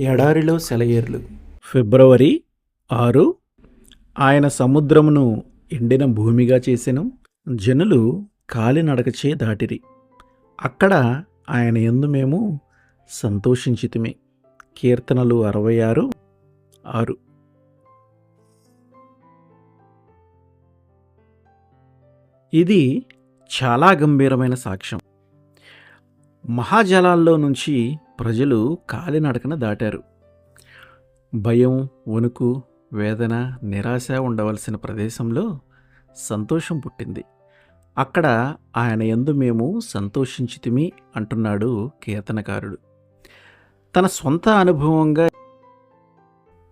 ఎడారిలో సెలయేర్లు. ఫిబ్రవరి 6. ఆయన సముద్రమును ఎండిన భూమిగా చేసెను, జనులు కాలినడకచే దాటిరి. అక్కడ ఆయన యందు మేము సంతోషించితిమి. కీర్తనలు 66:6. ఇది చాలా గంభీరమైన సాక్ష్యం. మహాజలాల్లో నుంచి ప్రజలు కాలినడకన దాటారు. భయం, వణుకు, వేదన, నిరాశ ఉండవలసిన ప్రదేశంలో సంతోషం పుట్టింది. అక్కడ ఆయన యందు మేము సంతోషించితిమి అంటున్నాడు కీర్తనకారుడు. తన సొంత అనుభవంగా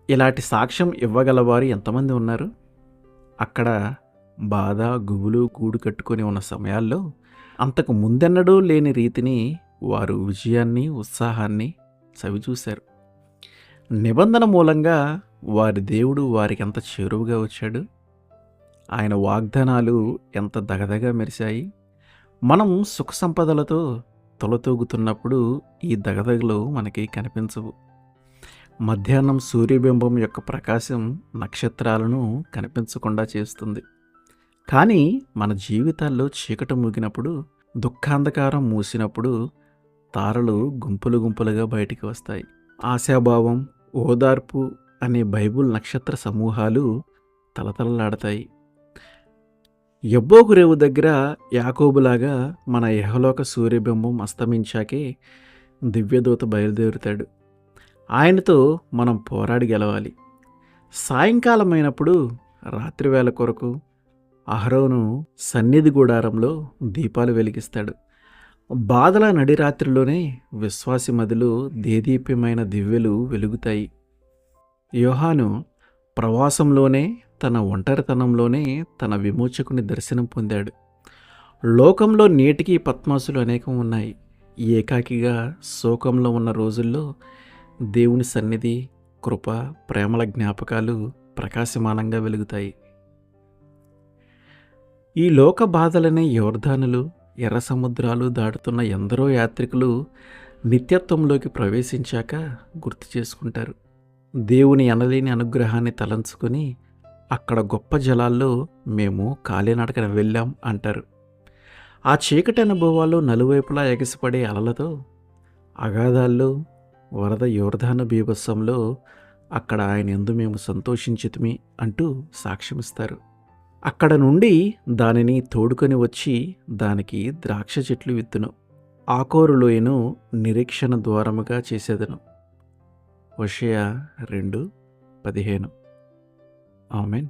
ఇలాంటి సాక్ష్యం ఇవ్వగలవారు ఎంతమంది ఉన్నారు? అక్కడ బాధ, గుబులు గూడు కట్టుకొని ఉన్న సమయాల్లో అంతకు ముందెన్నడూ లేని రీతిని వారు విజయాన్ని, ఉత్సాహాన్ని చవిచూశారు. నిబంధన మూలంగా వారి దేవుడు వారికి ఎంత చేరువుగా వచ్చాడు. ఆయన వాగ్దానాలు ఎంత దగదగా మెరిశాయి. మనం సుఖ సంపదలతో తొలతూగుతున్నప్పుడు ఈ దగదగలు మనకి కనిపించవు. మధ్యాహ్నం సూర్యబింబం యొక్క ప్రకాశం నక్షత్రాలను కనిపించకుండా చేస్తుంది. కానీ మన జీవితాల్లో చీకటి మూగినప్పుడు, దుఃఖాంధకారం మూసినప్పుడు తారలు గుంపులు గుంపులుగా బయటికి వస్తాయి. ఆశాభావం, ఓదార్పు అనే బైబుల్ నక్షత్ర సమూహాలు తలతలలాడతాయి. యబ్బోకు రేవు దగ్గర యాకోబులాగా మన యెహోలోక సూర్యబింబం అస్తమించాకే దివ్యదూత బయలుదేరుతాడు. ఆయనతో మనం పోరాడి గెలవాలి. సాయంకాలమైనప్పుడు రాత్రివేళ కొరకు అహరోను సన్నిధి గుడారంలో దీపాలు వెలిగిస్తాడు. బాధల నడిరాత్రిలోనే విశ్వాసి మదిలో దేదీప్యమైన దివ్యలు వెలుగుతాయి. యోహాను ప్రవాసంలోనే, తన ఒంటరితనంలోనే తన విమోచకుని దర్శనం పొందాడు. లోకంలో నేటికి పద్మాసులు అనేకం ఉన్నాయి. ఏకాకిగా శోకంలో ఉన్న రోజుల్లో దేవుని సన్నిధి, కృప, ప్రేమల జ్ఞాపకాలు ప్రకాశమానంగా వెలుగుతాయి. ఈ లోక బాధలనే యోర్దానులు, ఎర్ర సముద్రాలు దాటుతున్న ఎందరో యాత్రికులు నిత్యత్వంలోకి ప్రవేశించాక గుర్తు చేసుకుంటారు. దేవుని ఎనలేని అనుగ్రహాన్ని తలంచుకొని అక్కడ గొప్ప జలాల్లో మేము కాలినడకన వెళ్ళాం అంటారు. ఆ చీకటి అనుభవాలు నలువైపులా ఎగసిపడే అలలతో, అగాధాల్లో, వరద యోర్దాను బీభత్సంలో అక్కడ ఆయన యందు మేము సంతోషించితిమి అంటూ సాక్ష్యమిస్తారు. అక్కడ నుండి దానిని తోడుకొని వచ్చి దానికి ద్రాక్ష చెట్లు విత్తును, ఆకోరు లోయను నిరీక్షణ ద్వారముగా చేసేదను. హోషేయ 2:15. ఆమెన్.